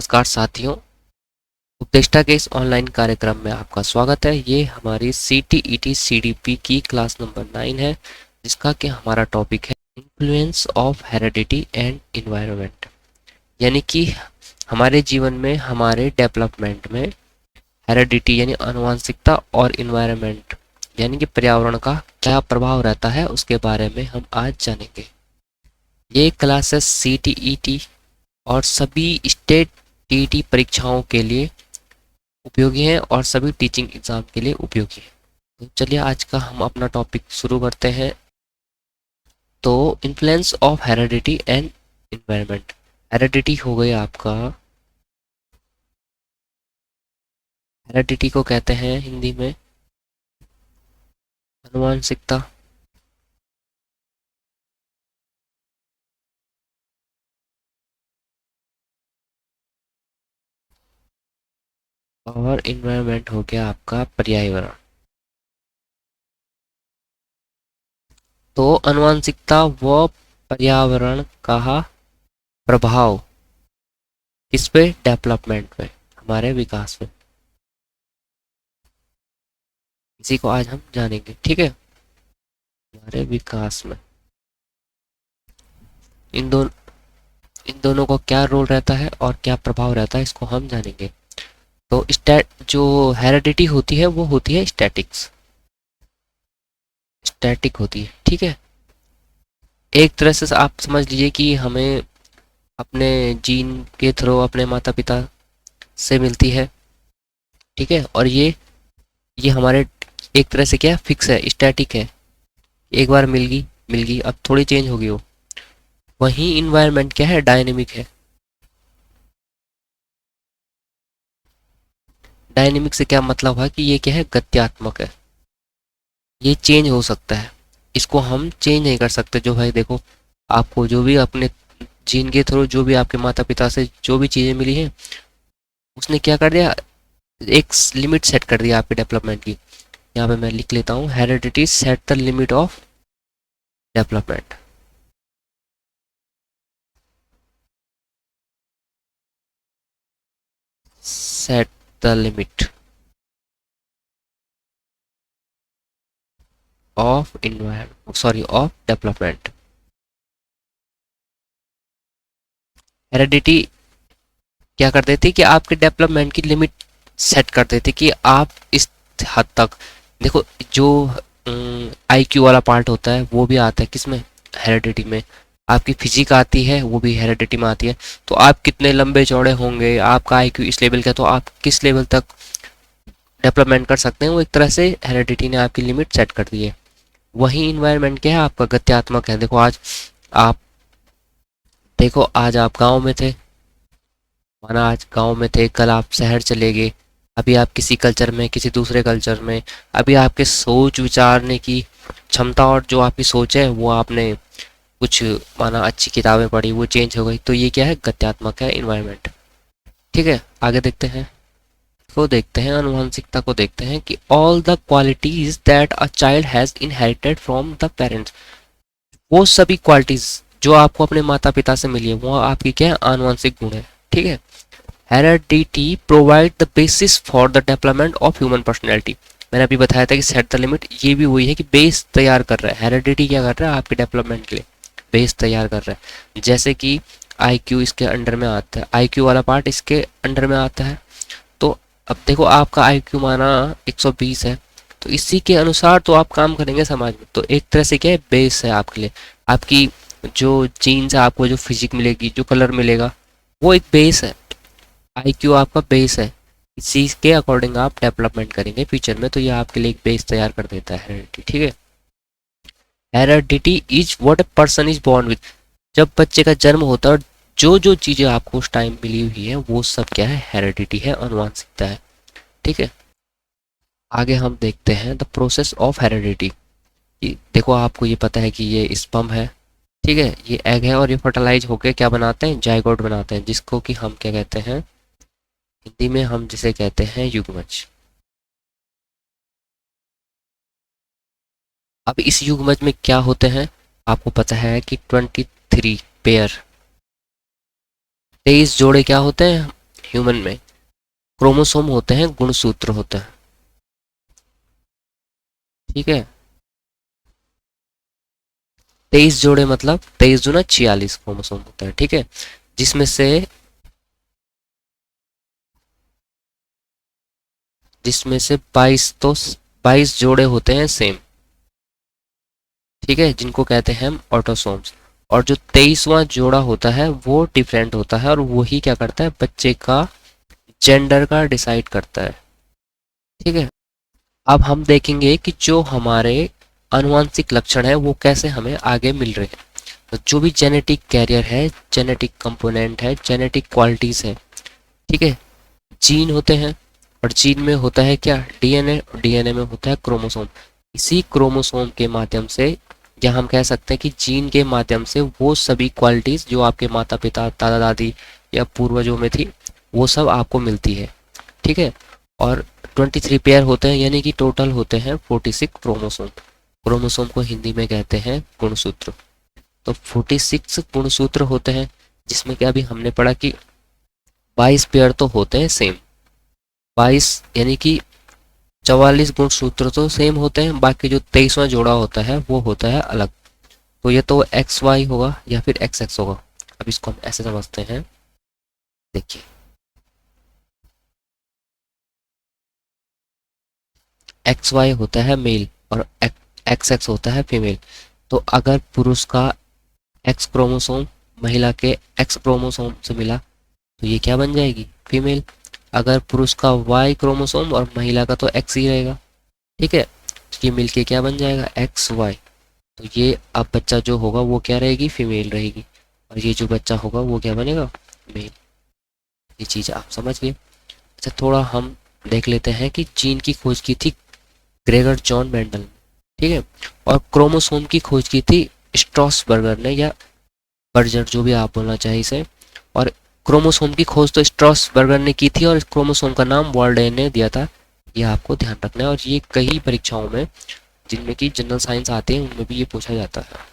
नमस्कार साथियों, उपदेष्टा के इस ऑनलाइन कार्यक्रम में आपका स्वागत है। ये हमारी CTET CDP की क्लास नंबर 9 है, जिसका कि हमारा टॉपिक है influence of heredity and environment. यानी कि हमारे जीवन में, हमारे डेवलपमेंट में हेरेडिटी यानी आनुवंशिकता और इन्वायरमेंट यानी कि पर्यावरण का क्या प्रभाव रहता है, उसके बारे में हम आज जानेंगे। ये क्लासेस CTET और सभी स्टेट टीईटी परीक्षाओं के लिए उपयोगी हैं और सभी टीचिंग एग्जाम के लिए उपयोगी हैं। तो चलिए आज का हम अपना टॉपिक शुरू करते हैं। तो influence of heredity and environment. Heredity हो गई आपका, हेरेडिटी को कहते हैं हिंदी में आनुवंशिकता। और इन्वायरमेंट हो गया आपका पर्यावरण। तो आनुवंशिकता व पर्यावरण का प्रभाव किस पे? डेवलपमेंट में, हमारे विकास में। इसी को आज हम जानेंगे, ठीक है। हमारे विकास में इन दोनों इन दोनों का क्या रोल रहता है और क्या प्रभाव रहता है, इसको हम जानेंगे। तो स्टैट जो हेरेडिटी होती है वो होती है स्टैटिक होती है, ठीक है। एक तरह से आप समझ लीजिए कि हमें अपने जीन के थ्रू अपने माता पिता से मिलती है, ठीक है। और ये हमारे एक तरह से क्या फिक्स है, स्टैटिक है। एक बार मिल गई, अब थोड़ी चेंज होगी वो। वहीं इन्वायरमेंट क्या है, डायनेमिक है। डायनेमिक से क्या मतलब है कि ये क्या है, गत्यात्मक है। ये चेंज हो सकता है, इसको हम चेंज नहीं कर सकते। जो भाई देखो, आपको जो भी अपने जीन के थ्रू जो भी आपके माता पिता से जो भी चीज़ें मिली हैं, उसने क्या कर दिया, एक लिमिट सेट कर दिया आपके डेवलपमेंट की। यहाँ पे मैं लिख लेता हूँ, heredity set the limit of development. Set the limit of environment, sorry, of development. Heredity क्या कर देती कि आपके डेवलपमेंट की लिमिट सेट कर देती कि आप इस हद तक, देखो जो IQ वाला पार्ट होता है वो भी आता है किसमें, हेरिडिटी में। आपकी फिजिक आती है, वो भी हेरिडिटी में आती है। तो आप कितने लंबे चौड़े होंगे, आपका IQ इस लेवल का, तो आप किस लेवल तक डेवलपमेंट कर सकते हैं, वो एक तरह से हेरिडिटी ने आपकी लिमिट सेट कर दी है। वही इन्वायरमेंट क्या है आपका, गत्यात्मक है। आप आज आप गांव में थे, माना आज गांव में थे, कल आप शहर चले गए, अभी आप किसी कल्चर में, किसी दूसरे कल्चर में। अभी आपके सोच विचारने की क्षमता और जो आपकी सोच है, वो आपने कुछ माना अच्छी किताबें पढ़ी, वो चेंज हो गई। तो ये क्या है, गत्यात्मक है इन्वायरमेंट, ठीक है। आगे देखते हैं आनुवंशिकता को देखते हैं कि all the qualities that a child has inherited from the parents. वो सभी क्वालिटीज जो आपको अपने माता पिता से मिली है, वो आपकी क्या है, आनुवंशिक गुण है, ठीक है। Heredity provide the basis for the development of human personality. मैंने अभी बताया था कि सेट द लिमिट, ये भी वही है कि बेस तैयार कर रहा है। हेरेडिटी क्या कर रहा है, आपके डेवलपमेंट के लिए बेस तैयार कर रहा है। जैसे कि IQ इसके अंडर में आता है, IQ वाला पार्ट इसके अंडर में आता है। तो अब देखो, आपका IQ माना 120 है, तो इसी के अनुसार तो आप काम करेंगे समाज में। तो एक तरह से क्या है, बेस है आपके लिए। आपकी जो जीन्स है, आपको जो फिजिक मिलेगी, जो कलर मिलेगा, वो एक बेस है। IQ आपका बेस है, इसी के अकॉर्डिंग आप डेवलपमेंट करेंगे फ्यूचर में। तो ये आपके लिए एक बेस तैयार कर देता है हेरेडिटी, ठीक है। Heredity is what a person is born with. जब बच्चे का जन्म होता है, जो जो चीज़ें आपको उस टाइम मिली हुई है, वो सब क्या है, हेरेडिटी है, आनुवंशिकता है, ठीक है। आगे हम देखते हैं द प्रोसेस ऑफ हेरेडिटी। देखो, आपको ये पता है कि ये स्पर्म है, ठीक है, ये एग है, और ये फर्टिलाइज होकर क्या बनाते हैं, जायगोट बनाते हैं, जिसको कि हम क्या कहते हैं, हिंदी में हम जिसे कहते हैं युग्मज। अब इस युग्मज में क्या होते हैं, आपको पता है कि 23 पेयर, 23 जोड़े क्या होते हैं, ह्यूमन में क्रोमोसोम होते हैं, गुणसूत्र होता है। ठीक है, 23 जोड़े मतलब 23 × 46 क्रोमोसोम होता है। ठीक है, जिसमें से जिसमें से 22 जोड़े होते हैं सेम। ठीक है, जिनको कहते हैं हम ऑटोसोम्स। और जो 23वां जोड़ा होता है वो डिफरेंट होता है, और वही क्या करता है, बच्चे का जेंडर का डिसाइड करता है। ठीक है, अब हम देखेंगे कि जो हमारे आनुवंशिक लक्षण है वो कैसे हमें आगे मिल रहे हैं। तो जो भी जेनेटिक कैरियर है, जेनेटिक कंपोनेंट है, जेनेटिक क्वालिटीज है, ठीक है, जीन होते हैं। और जीन में होता है क्या, डीएनए, और डीएनए में होता है क्रोमोसोम। इसी क्रोमोसोम के माध्यम से, या हम कह सकते हैं कि जीन के माध्यम से, वो सभी क्वालिटीज जो आपके माता पिता, दादा दादी या पूर्वजों में थी, वो सब आपको मिलती है। ठीक है, और 23 पेयर होते हैं, यानी कि टोटल होते हैं 46 क्रोमोसोम। क्रोमोसोम को हिंदी में कहते हैं गुणसूत्र। तो 46 गुणसूत्र होते हैं, जिसमें क्या अभी हमने पढ़ा कि 22 पेयर तो होते हैं सेम। 22 यानी कि 44 गुणसूत्र तो सेम होते हैं, बाकी जो 23वां जोड़ा होता है वो होता है अलग। तो ये तो एक्स वाई होगा या फिर एक्स एक्स होगा। अब इसको हम ऐसे समझते हैं, देखिए, एक्स वाई होता है मेल और एक्स एक्स होता है फीमेल। तो अगर पुरुष का एक्स क्रोमोसोम महिला के एक्स क्रोमोसोम से मिला तो ये क्या बन जाएगी, फीमेल। अगर पुरुष का वाई क्रोमोसोम और महिला का तो एक्स ही रहेगा। ठीक है, तो ये मिलके क्या बन जाएगा, एक्स वाई। तो ये अब बच्चा जो होगा वो क्या रहेगी, फीमेल रहेगी। और ये जो बच्चा होगा वो क्या बनेगा, मेल। ये चीज़ आप समझ गए। अच्छा, थोड़ा हम देख लेते हैं कि जीन की खोज की थी ग्रेगर जॉन मेंडल ने। ठीक है, और क्रोमोसोम की खोज की थी स्ट्रॉसबर्गर ने, या बर्जर, जो भी आप बोलना चाहे इसे। और क्रोमोसोम की खोज तो स्ट्रॉसबर्गर ने की थी, और क्रोमोसोम का नाम वाल्डेन ने दिया था। ये आपको ध्यान रखना है, और ये कई परीक्षाओं में, जिनमें कि जनरल साइंस आते हैं, उनमें भी ये पूछा जाता है।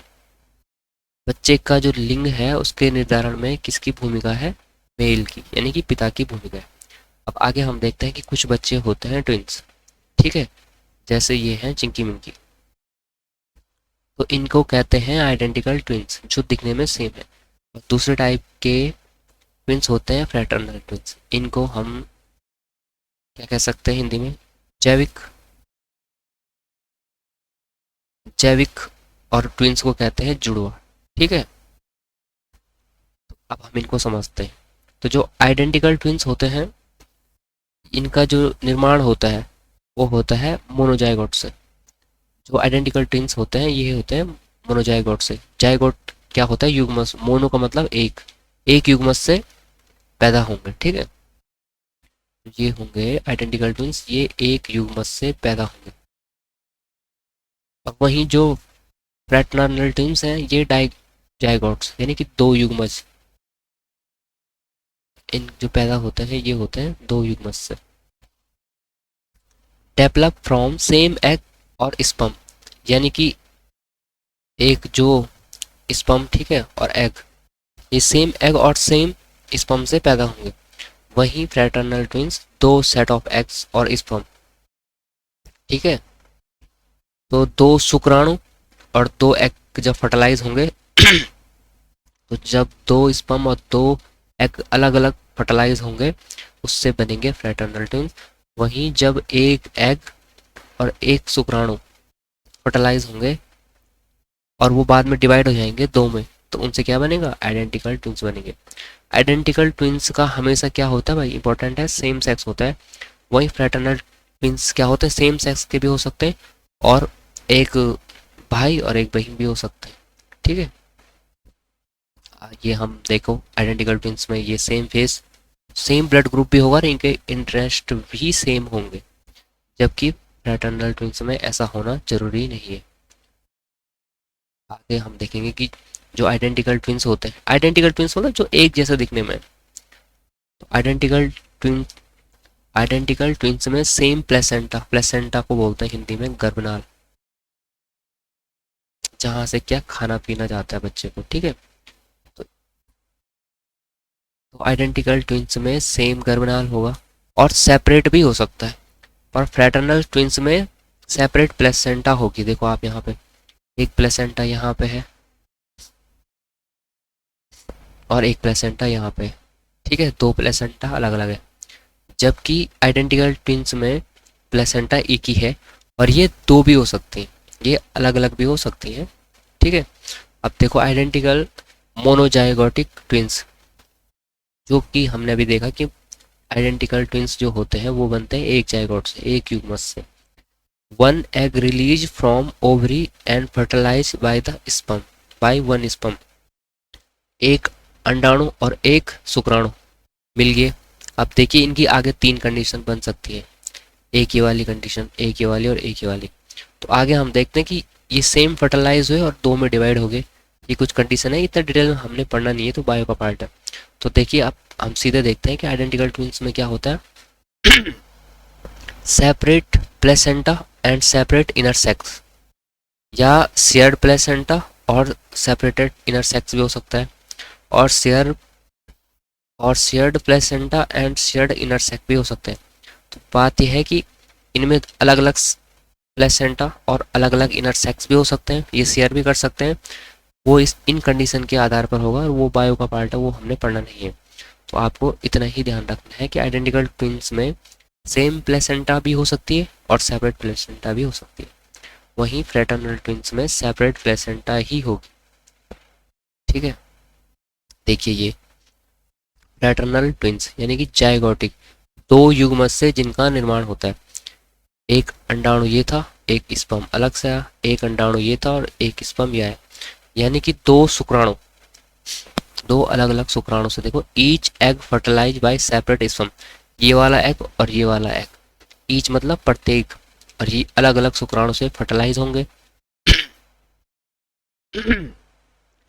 बच्चे का जो लिंग है उसके निर्धारण में किसकी भूमिका है, मेल की, यानी कि पिता की भूमिका है। अब आगे हम देखते हैं कि कुछ बच्चे होते हैं ट्विंस। ठीक है, जैसे ये हैं चिंकी मिंकी। तो इनको कहते हैं आइडेंटिकल ट्विंस, जो दिखने में सेम है। और दूसरे टाइप के ट्विंस होते हैं फ्रैटर्नल ट्विंस। इनको हम क्या कह सकते हैं हिंदी में, जैविक जैविक और ट्विंस को कहते हैं जुड़वा। ठीक है, अब हम इनको समझते हैं। तो जो आइडेंटिकल ट्विंस होते हैं, इनका जो निर्माण होता है वो होता है मोनोजाइगोट से। जो आइडेंटिकल ट्विंस होते हैं ये होते हैं मोनोजाइगोट से। जाइगोट क्या होता है, युग्मज। मोनो का मतलब एक, एक युग्मज से पैदा होंगे। ठीक है, ये होंगे आइडेंटिकल ट्विंस, ये एक युग्मज से पैदा होंगे। और वहीं जो फ्रैटर्नल ट्विंस हैं ये डाइ जाइगोट्स, यानी कि दो युग्मज। इन जो पैदा होते हैं ये होते हैं दो युग्मज से। डेवलप फ्रॉम सेम एग और स्पर्म, यानी कि एक जो स्पर्म, ठीक है, और एग, ये सेम एग और सेम स्पर्म से पैदा होंगे। वहीं फ्रैटर्नल ट्विंस दो सेट ऑफ एग्स और स्पर्म। ठीक है, तो दो शुक्राणु और दो एग जब फर्टिलाइज होंगे तो जब दो स्पर्म और दो एग अलग अलग फर्टिलाइज होंगे उससे बनेंगे फ्रैटर्नल ट्विंस। वहीं जब एक एग और एक शुक्राणु फर्टिलाइज होंगे और वो बाद में डिवाइड हो जाएंगे दो में, तो उनसे क्या बनेगा, आइडेंटिकल ट्विंस बनेंगे। आइडेंटिकल ट्विंस का हमेशा क्या होता है भाई, इंपॉर्टेंट है, सेम सेक्स होता है। वहीं फ्रैटर्नल ट्विंस क्या होते हैं, सेम सेक्स के भी हो सकते हैं, और एक भाई और एक बहन भी हो सकते हैं। ठीक है, ये हम देखो आइडेंटिकल ट्विंस में ये same face, same blood group भी होगा और इनके इंटरेस्ट भी सेम होंगे, जबकि फ्रैटर्नल ट्विंस में ऐसा होना जरूरी नहीं है। आगे हम देखेंगे कि जो आइडेंटिकल ट्विंस होते हैं, आइडेंटिकल ट्विंस मतलब जो एक जैसे दिखने में, तो आइडेंटिकल ट्विंस में सेम प्लेसेंटा, प्लेसेंटा को बोलते हैं हिंदी में गर्भनाल, जहाँ से क्या खाना पीना जाता है बच्चे को। ठीक है, तो तो आइडेंटिकल ट्विंस में सेम गर्भनाल होगा और सेपरेट भी हो सकता है। और फ्रैटर्नल ट्विंस में सेपरेट प्लेसेंटा होगी। देखो आप यहाँ पे एक प्लेसेंटा यहाँ पे है और एक प्लेसेंटा यहाँ पे, ठीक है, दो प्लेसेंटा अलग अलग है। जबकि आइडेंटिकल ट्विंस में प्लेसेंटा एक ही है और ये दो भी हो सकती हैं, ये अलग अलग भी हो सकती हैं, ठीक है। अब देखो आइडेंटिकल मोनोजाइगोटिक ट्विंस, जो कि हमने अभी देखा कि आइडेंटिकल ट्विंस जो होते हैं वो बनते हैं एक जाइगोट से, एक युग्मक से। One egg release from ovary and fertilize by the sperm, by one sperm. एक अंडाणु और एक शुक्राणु मिल गए। अब देखिए इनकी आगे तीन कंडीशन बन सकती है, एक ये वाली कंडीशन, एक ये वाली और एक ये वाली। तो आगे हम देखते हैं कि ये सेम फर्टिलाइज हुए और दो में डिवाइड हो गए। ये कुछ कंडीशन है, इतना डिटेल में हमने पढ़ना नहीं है, तो बायो का पार्ट है। तो देखिए अब हम सीधे देखते हैं कि आइडेंटिकल ट्विंस में क्या होता है। Separate placenta and separate inner sex, या शेयर्ड प्लेसेंटा और सेपरेटेड इनर सेक्स भी हो सकता है, और shared placenta and shared inner sex भी हो सकते हैं। तो बात यह है कि इनमें अलग अलग प्लेसेंटा और अलग अलग इनर सेक्स भी हो सकते हैं, ये शेयर भी कर सकते हैं। वो इन कंडीशन के आधार पर होगा और वो बायो का पार्ट है, वो हमने पढ़ना नहीं है। तो आपको इतना ही ध्यान रखना है कि आइडेंटिकल ट्विंस में सेम प्लेसेंटा भी हो सकती है और सेपरेट प्लेसेंटा भी हो सकती है। वहीं फ्रेटर्नल ट्विंस में सेपरेट प्लेसेंटा ही होगी, ठीक है। देखिए ये फ्रेटर्नल ट्विंस यानी कि जाइगोटिक, दो युग्मक से जिनका निर्माण होता है। एक अंडाणु ये था, एक स्पर्म अलग से आया, एक अंडाणु ये था और एक स्पर्म ये आया, यानी कि दो शुक्राणु, दो अलग अलग शुक्राणु से। देखो each egg fertilize by separate sperm, ये वाला एग और ये वाला एग, ईच मतलब प्रत्येक, और ये अलग अलग शुक्राणु से फर्टिलाइज होंगे।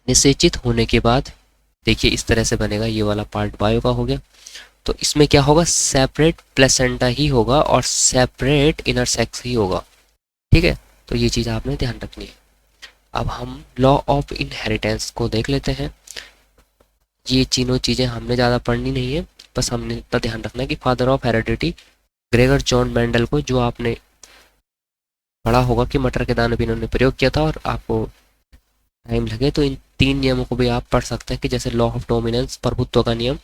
निषेचित होने के बाद देखिए इस तरह से बनेगा, ये वाला पार्ट बायो का हो गया। तो इसमें क्या होगा, सेपरेट प्लेसेंटा ही होगा और सेपरेट इनर सेक्स ही होगा, ठीक है। तो ये चीज़ आपने ध्यान रखनी है। अब हम लॉ ऑफ इनहेरिटेंस को देख लेते हैं। ये तीनों चीज़ें हमने ज़्यादा पढ़नी नहीं है, बस हमने इतना ध्यान रखना है कि father of heredity Gregor John Mendel को, जो आपने पढ़ा होगा कि मटर के दाने भी इन्होंने प्रयोग किया था, और आपको टाइम लगे तो इन तीन नियमों को भी आप पढ़ सकते हैं, कि जैसे लॉ ऑफ डोमिनेंस, प्रभुत्व का नियम,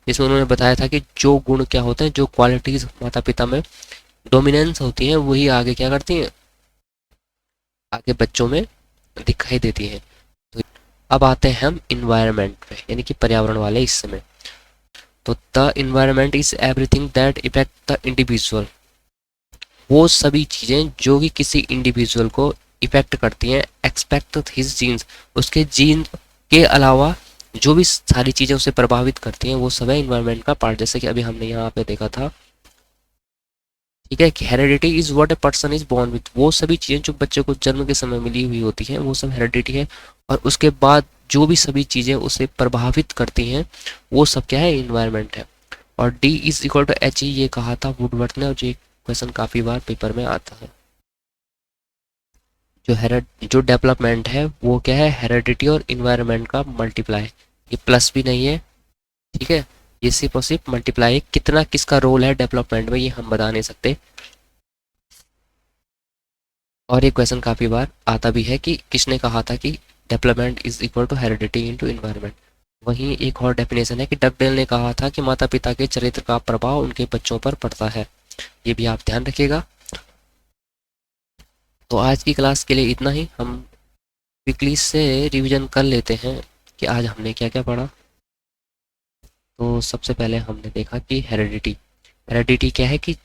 जिसमें उन्होंने बताया था कि जो गुण क्या होते हैं, जो क्वालिटीज माता पिता में डोमिनेंस होती हैं, वही आगे क्या करती हैं, आगे बच्चों में दिखाई देती हैं। तो अब आते हैं हम इन्वायरमेंट पे, यानी कि पर्यावरण वाले हिस्से में। तो the environment is everything that effect the individual, वो सभी चीज़ें जो कि किसी इंडिविजुअल को इफेक्ट करती हैं, एक्सपेक्ट हिज जीन्स, उसके जीन के अलावा जो भी सारी चीज़ें उसे प्रभावित करती हैं, वो सब है इन्वायरमेंट का पार्ट। जैसे कि अभी हमने यहाँ पे देखा था, ठीक है, कि heredity is what a person is born with, वो सभी चीज़ें जो बच्चे को जन्म के समय मिली हुई होती हैं, वो सब हेरिडिटी है। और उसके बाद जो भी सभी चीज़ें उसे प्रभावित करती हैं, वो सब क्या है, इन्वायरमेंट है। और D is equal to H, ये कहा था वुडवर्थ ने, और ये क्वेश्चन काफ़ी बार पेपर में आता है। जो डेवलपमेंट है वो क्या है, हेरिडिटी और इन्वायरमेंट का मल्टीप्लाई। ये प्लस भी नहीं है, ठीक है, ये सिर्फ और सिर्फ मल्टीप्लाई है। कितना किसका रोल है डेवलपमेंट में, ये हम बता नहीं सकते। और ये क्वेश्चन काफ़ी बार आता भी है कि किसने कहा था कि development is equal to heredity into environment. वहीं एक और डेफिनेशन है कि डगडेल ने कहा था कि माता पिता के चरित्र का प्रभाव उनके बच्चों पर पड़ता है। ये भी आप ध्यान रखिएगा। तो आज की क्लास के लिए इतना ही। हम क्विकली से रिवीजन कर लेते हैं कि आज हमने क्या क्या पढ़ा। तो सबसे पहले हमने देखा कि हेरिडिटी, हेरिडिटी क्या है, कि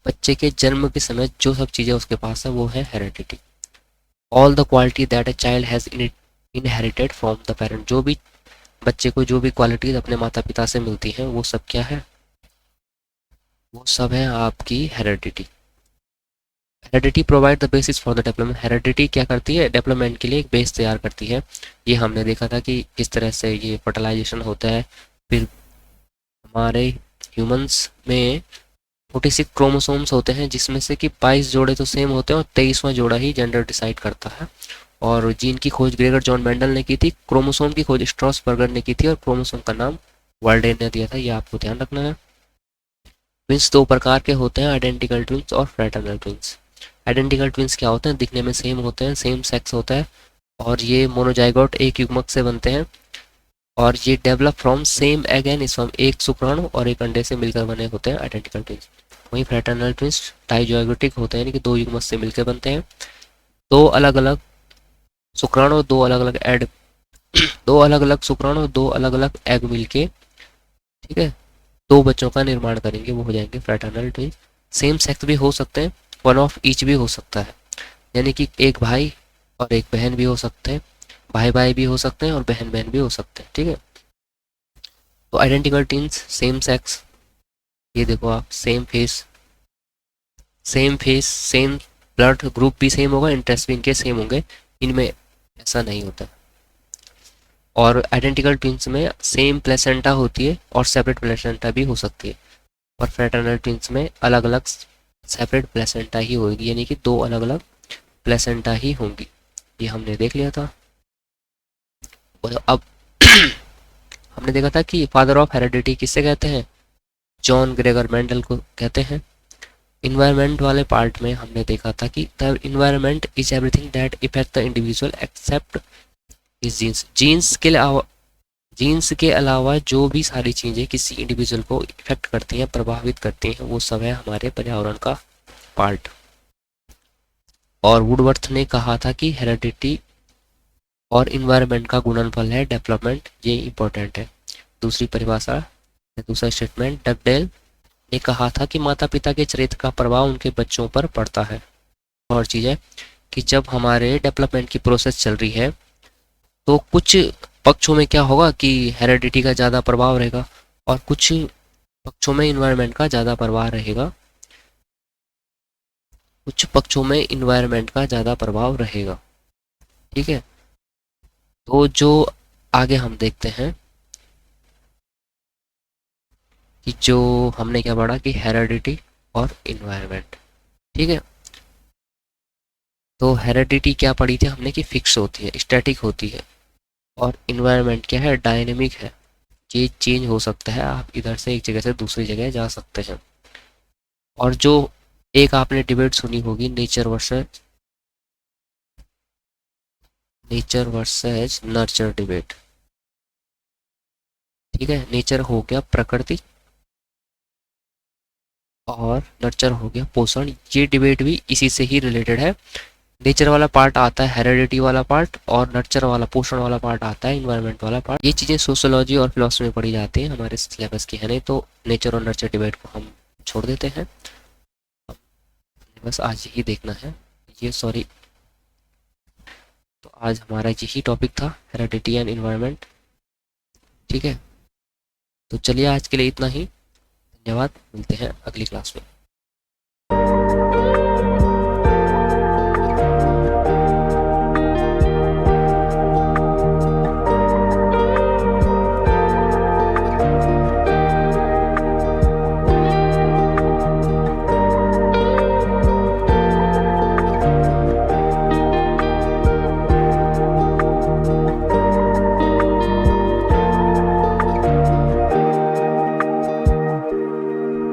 बच्चे के जन्म के समय जो सब चीज़ें उसके पास है वो है heredity. All the quality that a child has inherited from the parent, जो भी बच्चे को जो भी क्वालिटीज अपने माता पिता से मिलती हैं, वो सब क्या है, वो सब है आपकी heredity. Heredity provide the basis for the development, heredity क्या करती है, डेवलपमेंट के लिए एक बेस तैयार करती है। ये हमने देखा था कि किस तरह से ये फर्टिलाइजेशन होता है। फिर हमारे ह्यूमंस में 46 क्रोमोसोम्स होते हैं, जिसमें से कि 22 जोड़े तो सेम होते हैं और 23वां जोड़ा ही जेंडर डिसाइड करता है। और जीन की खोज ग्रेगर जॉन मेंडल ने की थी, क्रोमोसोम की खोज स्ट्रॉसबर्गर ने की थी, और क्रोमोसोम का नाम वर्ल्ड ने दिया था, ये आपको ध्यान रखना है। ट्विंस दो प्रकार के होते हैं, आइडेंटिकल ट्विंस और फ्रेटर्नल ट्विंस। आइडेंटिकल ट्विंस क्या होते हैं, दिखने में सेम होते हैं, सेम सेक्स होता है, और ये मोनोजाइगोट एक युग्मक से बनते हैं, और ये develop from same egg and sperm, एक शुक्राणु और एक अंडे से मिलकर बने होते हैं आइडेंटिकल ट्विंस। वहीं फ्रेटर्नल ट्विंस डाइजोइगोटिक होते हैं, यानी कि दो युग्मक से मिलकर बनते हैं, दो अलग अलग शुक्राणु, दो अलग अलग एड, दो अलग अलग शुक्राणु, दो अलग अलग एग मिलके, ठीक है, दो बच्चों का निर्माण करेंगे, वो हो जाएंगे फ्रेटर्नल ट्विंस। सेम सेक्स भी हो सकते हैं, वन ऑफ ईच भी हो सकता है, यानी कि एक भाई और एक बहन भी हो सकते हैं, भाई भाई भी हो सकते हैं और बहन बहन भी हो सकते हैं, ठीक है। तो आइडेंटिकल ट्विंस सेम सेक्स, ये देखो आप, same face same blood group भी सेम होगा, इंटरेस्ट भी इनके सेम होंगे, इनमें ऐसा नहीं होता। और आइडेंटिकल ट्विंस में सेम प्लेसेंटा होती है और सेपरेट प्लेसेंटा भी हो सकती है, और फ्रेटर्नल ट्विंस में अलग अलग सेपरेट प्लेसेंटा ही होगी, यानी कि दो अलग अलग प्लेसेंटा ही होंगी। ये हमने देख लिया था। और अब हमने देखा था कि फादर ऑफ हेरेडिटी किससे कहते हैं, जॉन ग्रेगर मेंडल को कहते हैं। इन्वायरमेंट वाले पार्ट में हमने देखा था कि the environment is everything that effect the individual except his genes. Genes के अलावा जो भी सारी चीज़ें किसी इंडिविजुअल को इफेक्ट करती हैं, प्रभावित करती हैं, वो सब है हमारे पर्यावरण का पार्ट। और वुडवर्थ ने कहा था कि हेरेडिटी और इन्वायरमेंट का गुणनफल है डेवलपमेंट, ये इंपॉर्टेंट है। दूसरी परिभाषा या दूसरा स्टेटमेंट, डगडेल ने कहा था कि माता पिता के चरित्र का प्रभाव उनके बच्चों पर पड़ता है। और चीज़ है कि जब हमारे डेवलपमेंट की प्रोसेस चल रही है तो कुछ पक्षों में क्या होगा कि हेरेडिटी का ज़्यादा प्रभाव रहेगा, और कुछ पक्षों में इन्वायरमेंट का ज़्यादा प्रभाव रहेगा, कुछ पक्षों में इन्वायरमेंट का ज़्यादा प्रभाव रहेगा, ठीक है। तो जो आगे हम देखते हैं कि जो हमने क्या पढ़ा कि हेरेडिटी और इन्वायरमेंट, ठीक है। तो हेरेडिटी क्या पढ़ी थी हमने कि फिक्स होती है, स्टैटिक होती है, और इन्वायरमेंट क्या है, डायनेमिक है, ये चेंज हो सकता है, आप इधर से एक जगह से दूसरी जगह जा सकते हैं। और जो एक आपने डिबेट सुनी होगी, नेचर वर्सेज नर्चर डिबेट, ठीक है। नेचर हो गया प्रकृति और नर्चर हो गया पोषण, ये डिबेट भी इसी से ही रिलेटेड है। नेचर वाला पार्ट आता है हेरेडिटी वाला पार्ट, और नर्चर वाला पोषण वाला पार्ट आता है इन्वायरमेंट वाला पार्ट। ये चीज़ें सोशोलॉजी और फिलोसफी में पढ़ी जाती हैं, हमारे सिलेबस की है नहीं, तो नेचर और नर्चर डिबेट को हम छोड़ देते हैं, बस आज यही देखना है। ये सॉरी, तो आज हमारा यही टॉपिक था, हेरेडिटी एंड इन्वायरमेंट, ठीक है। तो चलिए आज के लिए इतना ही, धन्यवाद, मिलते हैं अगली क्लास में।